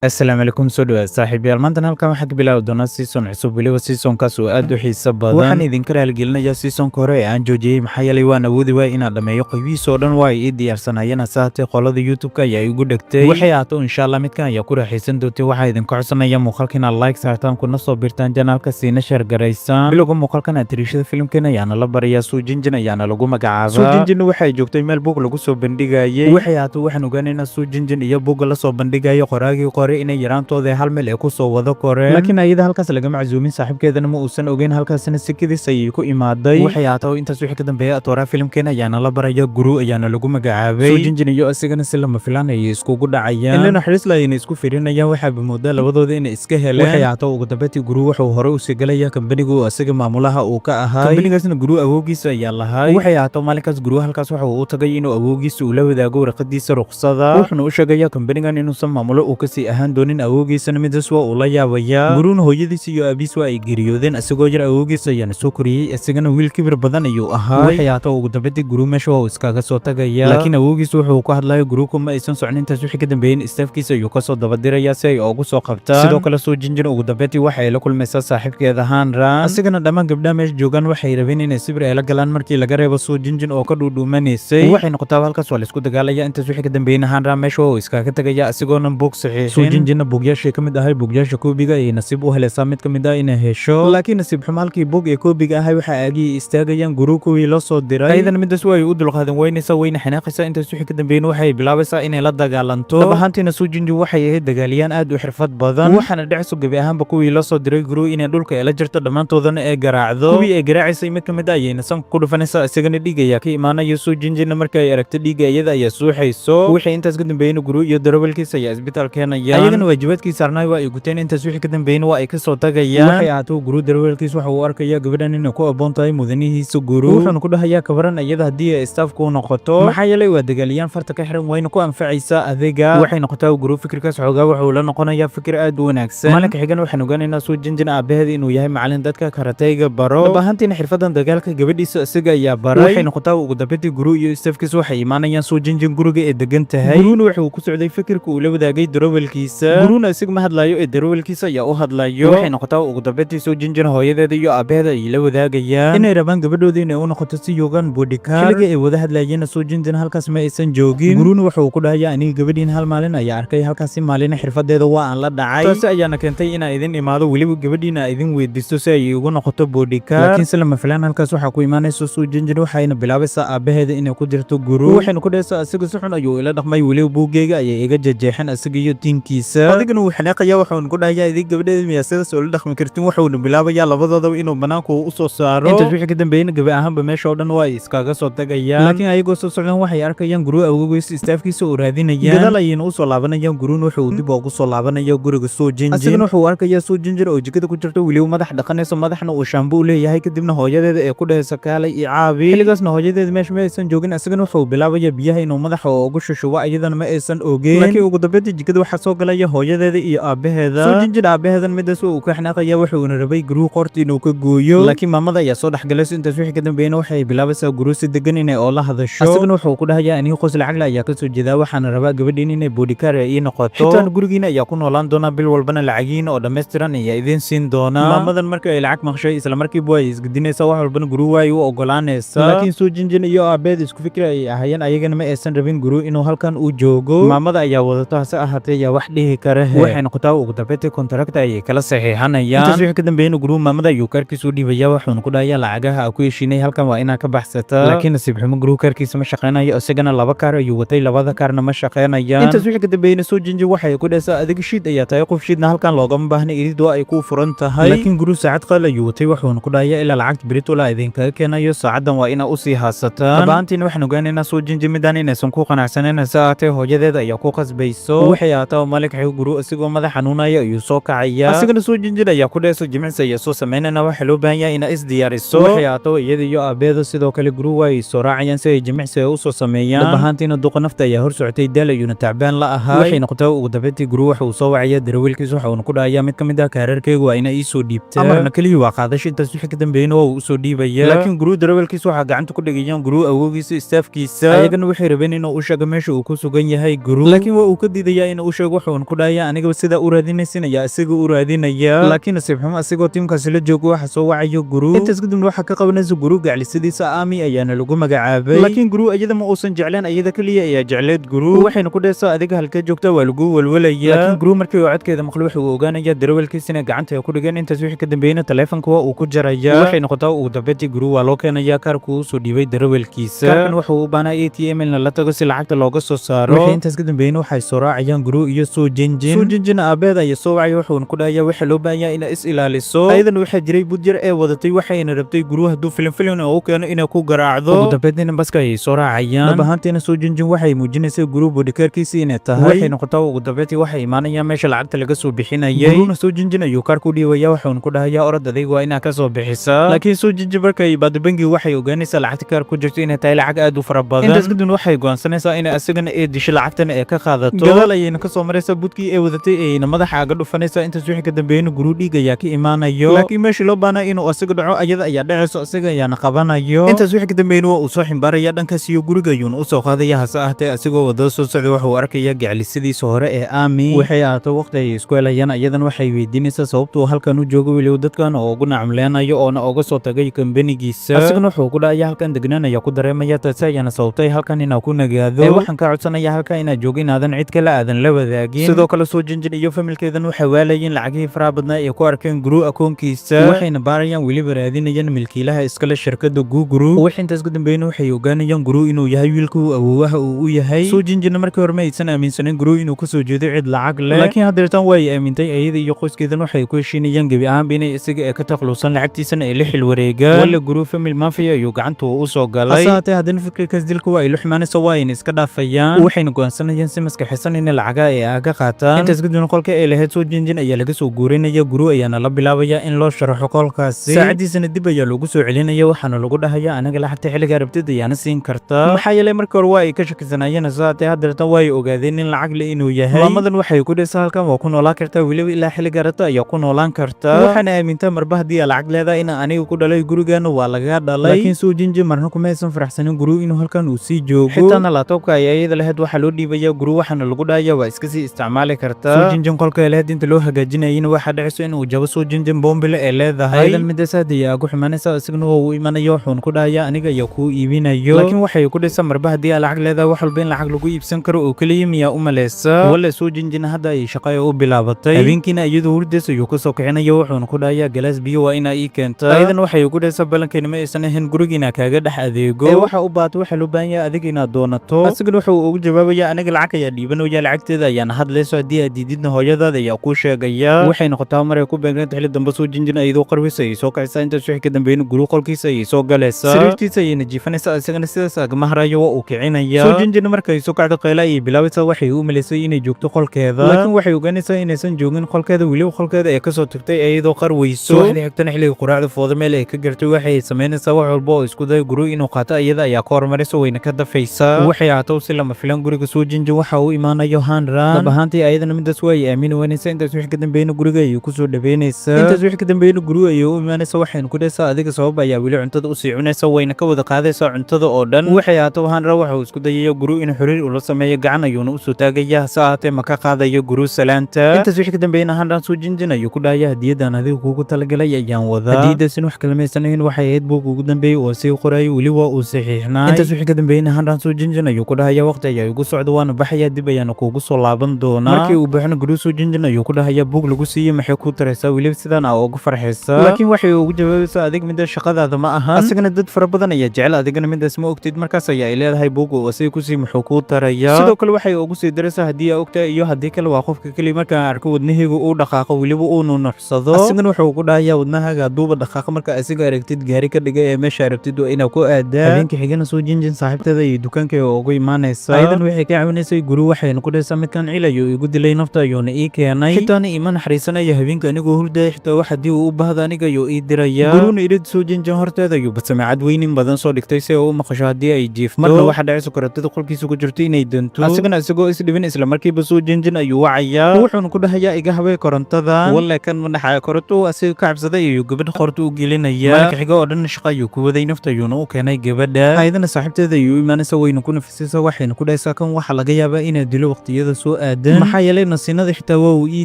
asalaamu calaykum soo dhawaad saaxiibayaal maantan halkan waxaa ka bilaabi doonaa season cusub weliba seasonkaas oo aad u xiiso badan waxaan idinka raaligelinayaa seasonka hore ee aan joojiyey maxaa yeelay waan awoodi waaya inaan dhammeeyo qaybihiisa oo dhan waa ay ii diyaarsanayeen hase haatee qolada youtube-ka ayaa igu dhegtay waxay ahaato insha allah midkan ayaa ku raaxaysan doonteen waxaa idinka codsanaya muuqaalka inaad like saartaan kuna soo birtaan janaalka siina sheer garaysaan bilowga muuqaalkan atriishada filimkeena ayaana la barayaa suujinjin ayaana lagu magacaabaa suujinjin waxay joogtay meel buug lagu soo bandhigayay waxay ahaato waxaan ogaanaynaa suujinjin iyo buugga la soo bandhigayo qoraagii inay yaraantooda hal meel ay ku soo wado koreen laakiin ayada halkaas lagama casuumin saaxiibkeedana ma uusan ogeyn halkaasna sikadiis ayay ku imaaday waxay ahaato intaas wixii ka dambeeya atooraa filimkeena ayaana la baraya guru ayaana lagu magacaabay suujinjin iyo asigana si lama filaan ayay iskugu dhacayaan ilaa naxariis laayna isku fiirinayaan waxaaba moodaa labadooda inay iska heleen waxay ahaato ugu dambeetii guru wuxuu hore u sii galaya kambanigu asiga maamulaha uu ka ahaa kambanigaasna guru awowgiisa ayaa lahay waxay ahaato maalinkaas guru halkaas waxa uu u tagay inuu awowgiisa ula wadaago warqadiisa ruqsada wuxuuna u sheegaya kambanigan inuusan maamulo uu kasii ahaan doonin awowgiisana midaas waa uu la yaabayaa guruuna hooyadiisa iyo aabiis waa ay geeriyoodeen asagoo yar awowgiisa ayaana soo koriyey isagana wiil kibir badan ayuu ahaa waxay ahaato ugu dambeydii guru meesha waa uu iskaga soo tagaya laakiin awowgiisa wuxuu ku hadlayo guruuku ma aysan socon intaas wixii ka dambeeyeen istaafkiisa ayuu kasoo dabadirayaa si ay ugu soo qabtaan sidoo kale suujinjin ugu dambeydii waxay la kulmaysaa saaxiibkeeda hanran asigana dhammaan gabdhaha meesha joogaan waxay rabeen inay sibir ay la galaan markii laga reebo suujinjin oo ka dhuudhuumanaysay waxay noqotaa halkaas waa la isku dagaalaya intaas wixii ka dambeeyeen hanran meesha waa uu iskaga tagaya asigoonan buug saxiixin buugyaashay ka mid ahay buugyaasha koobiga ayay nasiib u helaysaa mid ka mid ah inay hesho laakiin nasiib xumo halkii buug ee koobiga ahay waxa aagii istaagayaan guru kuwii loo soo diray ayadana midaas way u dulqaadan weynaysaa wayna xanaaqaysaa intaas wixii ka dambeeyeen waxay bilaabaysaa inay la dagaalanto dhab ahaantiina suujinji waxay ahayd dagaaliyaan aad u xirfad badan waxaana dhicisu gebi ahaanba kuwii loo soo diray guru inay dhulka ay la jirto dhammaantoodana ee garaacdo kuwii ay garaacaysay mid ka mid ah ayayna sanka ku dhufanaysaa isagana dhiig ayaa ka imaanayo suujinjina marka ay aragto dhiigga iyada ayaa suuxayso wixii intaas ka dambeeyeen guru iyo darawalkiisa ayaa isbitaal keenayaan ayagana waajibaadkii saarnay waa ay guteen intaas wixii ka dambeeyeen waa ay ka soo tagayaan waxay ahaato guru darawalkiis waxa uu arkaya gabadhan inay ku aboon tahay mudanihiisa guru wuxuuna ku dhahayaa kabaran iyada haddii ay staafku u noqoto maxaa yeelay waa dagaaliyaan farta ka xiran wayna ku anfacaysaa adiga waxay noqotaa guru fikirkaas xoogaa wuxuu la noqonayaa fikir aad u wanaagsan maalinka xigan waxaan ogaanaynaa suujinjin aabaheeda inuu yahay macalin dadka karatayga baro dhab ahaantiina xirfadan dagaalka gabadhiisa isaga ayaa baray waxay noqotaa ugu dambeydii guru iyo staafkiis waxay imaanayaan suujinjin guriga ee degan tahay guruna wuxuu ku socday fikirka uu la wadaagay darawalkiisa guruna isaga ma hadlayo ee darawalkiisa ayaa u hadlayo waxay noqotaa ugu dambeyntii suujinjin hooyadeeda iyo aabaheeda ay la wadaagayaan inay rabaan gabadhooda inay u noqoto si yogan boodhikaar xilliga ay wada hadlayeen suujinjin halkaas ma aysan joogin guruna wuxuu ku dhahayaa aniga gabadhiin hal maalin ayaa arkay halkaasi maalina xirfadeeda waa aan la dhacay taasi ayaana keentay inaa idin imaado weliba gabadhiina aa idin weydiisto si ay ugu noqoto boodhikaar laakiin si lama filaan halkaas waxaa ku imaanayso suujinjin waxayna bilaabaysaa aabaheeda inay ku dirto guru waxayna ku dhahaysaa asiga si xun ayuu ila dhaqmay weliba buugeyga ayay iga jejeexeen asiga iyo tiinkiisa adigana wuu xanaaqaya wuxuuna ku dhahayaa idin gabadheeda miyaa sidaas oo la dhaqmi kartin wuxuuna bilaabayaa labadoodaba inuu banaanku u soo saaro intaas wixii ka dambeeyena gabi ahaanba meesha oo dhan waa ay iskaga soo tagayaan laakiin ayagoo soo socdaan waxay arkayaan guru awowgiisa istaafkiisa oo raadinayaan gadaal ayayna u soo laabanayaan guruna wuxuu dib ugu soo laabanaya guriga suujinjin asigana wuxuu arkayaa suujinjin oo jikada ku jirto weliba madax dhaqanayso madaxna uu shaambo u leeyahay kadibna hooyadeeda ee ku dhahaysa kaalay iyo caabi xilligaasna hooyadeeda meesha ma aysan joogin asigana wuxuu bilaabaya biyaha inuu madaxa ugu shushubo iyadana ma aysan ogeyn laakiin ugu dambeyntii jikada waxaa soo galaya hooyadeeda iyo aabaheeda suujinjin aabaheedan midaas uu ka xanaaqaya wuxuuna rabay guru qorti inuu ka gooyo laakiin maamada ayaa soo dhexgalayso intaas wixii ka dambeeyena waxay bilaabaysaa guru si degan inay oo la hadasho asigana wuxuu ku dhahayaa aniga qos lacag la ayaa ka soo jeedaa waxaana rabaa gabadhiin inay boodhikaar ii noqoto xitaan gurigiina ayaa ku noolaan doonaa bil walbana lacagiina oo dhammaystiran ayaa idiin siin doonaa maamadan marka ay lacag maqshay isla markiiba way isgedinaysaa wax walbana guru waay u ogolaanaysaa laakiin suujinjin iyo aabeed isku fikir ay ahayeen ayagana ma aysan rabin guru inuu halkan uu joogo maamada ayaa wadato hase ahaatee ayaa wax dhihi kara waxay noqotaa ugu dambeyntii kontrakta ayay kala saxiixanayaan intaas wixii ka dambeeyena guru maamada ayuu kaarkiisa u dhiibaya wuxuuna ku dhahayaa lacagaha aa ku heshiinay halkan waa inaa ka baxsata laakiin nasiib xumo guru kaarkiisa ma shaqaynayo isagana laba kaar ayuu watay labada kaarna ma shaqaynayaan intaas wixii ka dambeeyena suujinji waxay ku dhahaysaa adiga shiid ayaa tahay qof shiidna halkan loogama baahna irid waa ay ku furan tahay laakiin guru saacad qaal ayuu watay wuxuuna ku dhahayaa ilaa lacagta beritula idinkaga keenayo saacadan waa inaa usii haasataan dhabaantiina waxaan ogaanaynaa suujinji midaan inaysan ku qanacsaneyn hase ahaatee hooyadeeda ayaa ku qasbayso waxay ahaataa malik xig guru isigoo madax xanuunaya ayuu soo kacaya asigana suujinjin ayaa ku dhahayso jimicsi ayaa soo samaynayna waxaa loo baahan yahay inaa isdiyaariso waxay ahaato iyada iyo aabeeda sidoo kale guru waa ay soo raacayaan si ay jimicsi u soo sameeyaan dhab ahaantiina duqa nafta ayaa hor socotay daal ayuuna tacbaan la ahaa waxay noqotaa ugu dambeyntii guru waxa uu soo wacaya darawalkiisa waxuuna ku dhahayaa mid ka mid ah kaararkeygu waa ina ii soo dhiibtaa amarna keliya waa qaadasho intaas wixii ka dambeeyena waa uu usoo dhiibaya laakiin guru darawalkiisa waxaa gacanta ku dhegayaan guru awowgiisa istaafkiisa ayagana waxay rabeen inuu u sheego meesha uu ku sugan yahay guru laakiin waa uu ka diidayaa inuu u sheego wuxuu ku dhahayaa aniga sida u raadinaysin ayaa isaga u raadinaya laakiin nasiib xumo asigoo tiimkaasi la joogo waxa soo wacayo guru intaas kadibna waxa ka qabanaysa guru gaclisadiisa Amy ayaana lagu magacaabay laakiin guru iyada ma uusan jecleen iyada kaliya ayaa jecleed guru waxayna ku dhaysaa adiga halka joogta waa lagu walwalaya laakiin guru markii uu codkeeda maqlo wuxuu ogaanaya darawalkiisina gacanta ay ku dhigeen intaas wixii ka dambeeyna taleefanka waa uu ku jaraya waxay noqotaa uu dambeeyay guru waa loo keenaya kaarku uu soo dhiibay darawalkiisa kaarkan wuxuu u baahnaa ATM in la tago si lacagta looga soo saaro waxay intaas ka dambeeyna waxay soo raacayaan guru iyo soo jinjin aabeed ay soo wacay wuxuu ku dhahayaa waxa loo baahan yahay in is ilaaliso ayadan waxa jiray budjir ee wadatay waxayna rabtay guru haduu filim oo keeno inay ku garaacdo ugu dambeeyna baska ay soo raacayaan labahanteena soo jinjin waxay muujinaysaa guru boodhikaarkiisa inay tahay waxay noqotaa ugu dambeeyay waxay imaanayaan meesha lacagta laga soo bixinayay guruna soo jinjin ayuu kaar ku dhiibaya wuxuu ku dhahayaa orod adayg waa inaa ka soo bixisaa laakiin soo jinjin markay baad bangi waxay ogaanaysaa lacagta kaar ku jirto inay tahay lacag aad u fara badan intaas kadib waxay go'aansanaysaa inay asagana ee disho lacagtan ee ka qaadato gadaal ayayna ka soo maraysaa budkii ee wadatay ayna madaxa aga dhufanaysaa intaas wixii ka dambeeyna guru dhiig ayaa ka imaanayo laakiin meeshii loo baahnaa inuu asaga dhaco ayada ayaa dhacayso asaga ayaana qabanayo intaas wixii ka dambeeyna waa uu soo ximbaaraya dhankaas iyo guriga ayuuna u soo qaadaya hase ahaatee asigoo wadada soo socda wuxuu arkaya gaclisadiisa hore ee Amy waxay ahaato waqti ay isku helayaan ayadan waxay weydiinaysaa sababtuu halkan u joogo weliba dadkan oo ugu nacamleenayo oona uga soo tagay kambanigiisa asigana wuxuu ku dhahayaa halkan degnaan ayaa ku dareemaya taasi ayaana sababtay halkan inaa ku nagaado waxaan ka codsanaya halkan inaad joogo inaadan cid kale aadan la wadaagin sidoo kale soo jinjin iyo familkeedan waxay waalayeen lacagihii faraha badnaa ee ku arkeen guru akoonkiisa waxayna baarayaan weliba raadinayaan milkiilaha iskale shirkadda guguru wixii intaas ka dambeeyna waxay ogaanayaan guru inuu yahay wiilku awoowaha uu u yahay soo jinjin markii hore ma aysan aaminsanin guru inuu ka soo jeedo cid lacag leh laakiin haddeertan way aamintay ayada iyo qoyskeedan waxay ku heshiinayaan gebi ahaanba inay isaga ee ka takluusan lacagtiisana ay la xil wareegaan wala guru famil mafia ayuu gacanta u soo galay asaatee haddana fikirkaas dilka waa ay la xumaanaysa waa ayna iska dhaafayaan waxayna go'aansanayaan si maskaxisan in lacaga ay aga qaataan intaas kadibna qolka ay lahayd soo jinjin ayaa laga soo guurinaya guru ayaana la bilaabaya in loo sharaxo qolkaasi saacadiisana dib ayaa loogu soo celinaya waxaana lagu dhahaya anaga lacagta xilliga rabtid ayaana siin kartaa maxaa yeelay markii hore waa ay ka shakisanayeen asaatee haddeertan waa ay ogaadeen in lacag le inuu yahay maamadan waxay ku dhaysaa halkan waa ku noolaan kartaa weliba ilaa xilliga rabta ayaa ku noolaan kartaa waxaana aamintaa marba haddii lacag leedahay in aniga ku dhalay gurigaana waa laga dhalay laakiin soo jinjin marna kuma aysan faraxsanin guru inuu halkan uu sii joogo xitaana laabtoobka ay ayada lahayd waxaa loo dhiibaya guru waxaana lagu dhahaya waa iska sii isticmaali kartaa soo jinjin qolka ay lahayd inta loo hagaajinayana waxaa dhacayso inuu jabo soo jinjin boombile ee leedahay ayadan midaas hadda ayaa ugu xumaanaysa isagana waa uu imanayo wuxuuna ku dhahaya aniga ayaa kuu iibinayo laakiin waxay ku dhaysaa marba haddii lacag leedahay wax walba in lacag lagu iibsan karo oo keliya miyaa u malaysa wala soo jinjin hadda ay shaqaya u bilaabatay habeenkiina iyadoo hurdays ayuu ka soo kicinayo wuxuuna ku dhahayaa galaas biyo waa inaa ii keentaa ayadan waxay ku dhaysaa balankeena ma aysan ahayn gurigiina kaaga dhex adeego waxa u baata waxa loo baahan yahay adiga inaad doonato asigana wuxuu ugu jawaabaya aniga lacag ayaa dhiibanaya lacagteeda ayaana hadlayso haddii aad diididna hooyadaada ayaa kuu sheegaya waxay noqotaa maray ku beegneed xilli dambe soo jinjin iyadoo qarwis ay soo kacaysaa intaas wixii ka dambeeyna guru qolkiisa ayay soo galaysaa sariirtiisa ayayna jiifanaysaa isagana sidaas agama harayo waa uu kicinaya soo jinjin markay soo kacdo qayla ayay bilaabaysaa waxay u malaysay inay joogto qolkeeda laakiin waxay ogaanaysaa inaysan joogin qolkeeda weliba qolkeeda ay kasoo tagtay iyadoo qarweyso waxay xigtana xilliga quraacda fooda meel ay ka gartay waxay samaynaysaa wax walba oo isku day guru inuu qaato iyada ayaa ka hormaraysa wayna ka dafaysaa waxay ahaato si lama filan guriga soo jinjin waxa uu imaanayo hanran dab ahaantii ayadana midaas waa ay aamini weynaysaa intaas wixii ka dambeeyna guriga ayay ku soo dhaweynaysaa intaas wixii ka dambeeyna guru ayay u imaanaysaa waxayna ku dhaysaa adiga sabab ayaa weli cuntada usii cunaysa wayna ka wada qaadaysaa cuntada oo dhan waxay ahaato hanran waxa uu isku dayaya guru inuu xiriir ula sameeyo gacan ayuuna usoo taagaya hase ahaatee ma ka qaadayo guru salaanta intaas wixii ka dambeeyna hanran soo jinjin ayuu ku dhahaya hadiyadan adiga kuugu talagalay ayaan wadaa hadiyadaasina wax kalamaysanayhin waxay ahayd buug ugu dambeeyey oo sii qorayo weli waa uu saxiixnaa intaas wixii ka dambeeyna hanran soo jinjin ayuu ku dhahaya waqti ayaa igu socda waana baxaya dib ayaana kuugu soo laaban doonaa markii uu baxna guru soo jinjin ayuu ku dhahaya buug lagu siiyey maxay ku taraysaa weliba sidaan aa ugu farxaysaa laakiin waxay ugu jawaabaysaa adig midda shaqadaada ma ahan asagana dad fara badan ayaa jecel adigana midaas ma ogtid markaas ayaa ay leedahay buug oo asiga kusii muxuu kuu tarayaa sidoo kale waxay ugu sii daraysaa haddii aa ogtahay iyo haddii kale waa qofka keliya markaan arko wadnahayga uu dhaqaaqo weliba uu nunuxsado asigana wuxuu ku dhahayaa wadnahaaga hadduuba dhaqaaqo marka asiga aragtid gaari ka dhigay ee meesha aragtid waa inaa ku aadaa habeenkii xigana soo jinjin saaxiibteeda iyo dukaanka ugu imaanaysaa ayadan waxay ka caawinaysay guru waxayna ku dhaysaa midkan cil ayuu igu dilay nafta ayuuna ii keenay xitaana iima naxariisanaya habeenka anigoo hurdaya xitaa wax haddii uu u baahda aniga ayuu ii diraya guruna irid soo jinjin horteeda ayuu basamacad weynin badan soo dhigtay si ay u maqasho haddii ay jiifto marna waxaa dhacaysa korontada qolkiisa ku jirto inay danto asigana isagoo isdhibin isla markiiba soo jinjin ayuu wacayaa wuxuuna ku dhahayaa iga habay korontada walle kan ma dhaxaya koronto asiga ka cabsaday ayuu gabadha qorta u gelinaya marka xiga oo dhan shaqa ayuu ku waday nafta ayuuna u keenay gabadha ayadana saaxiibteeda ayuu imaanaysa wayna ku nafisaysa waxayna ku dhahaysaa kan waxa laga yaabaa inay dilo waqtiyada soo aadan maxaa yeelay nasiinada xitaa waa uu ii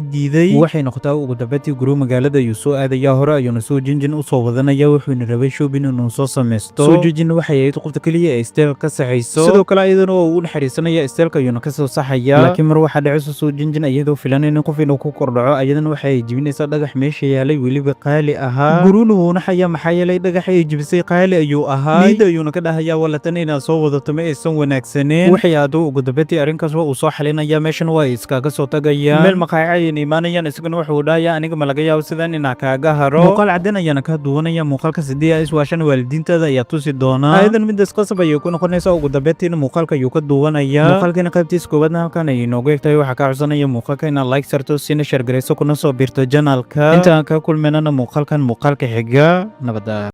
diiday waxay noqotaa ugu dambeyntii guruu magaalada ayuu soo aadayaa hore ayuuna soo jinjin u soo wadanaya wuxuuna rabay shoobin inuu soo samaysto soo jinjin waxay ahayd qofta keliya ee isteel ka saxayso sidoo kale ayadana waa uu u naxariisanaya isteelka ayuuna ka soo saxaya laakiin mar waxaa dhacayso soo jinjin iyadoo filanaynin qof inuu ku kordhaco ayadana waxay jibinaysaa dhagax meesha yaalay weliba qaali ahaa guruuna wuu naxaya maxaa yeelay dhagax ay jibisay qaali ayuu ahaa niyada ayuuna ka dhahayaa walatan inaad soo wadato ma aysan wanaagsaneen waxay aaduu ugu dambeyntii arrinkaas waa uu soo xalinaya meeshan waa iskaga soo tagayaan meel maqaaci ayayna imaanayaan isagana wuxuu dhahayaa aniga ma laga yaabo sidaan inaa kaaga haro muuqaal caddan ayaana ka duwanaya muuqaalka sidii ay iswaashan waalidiintaada ayaa tusi doonaa ayadan midaas qasab ayay ku noqonaysaa ugu dambeyntiina muuqaalka ayuu ka duwanaya muuqaalkana qaybtiisa koowaadna halkan ayay inoogu egtahay waxaa kaa codsanaya muuqaalka inaad like sarto sina sheergarayso kuna soo biirto janalka intaan ka kulmanana muuqaalkan muuqaalka xiga nabada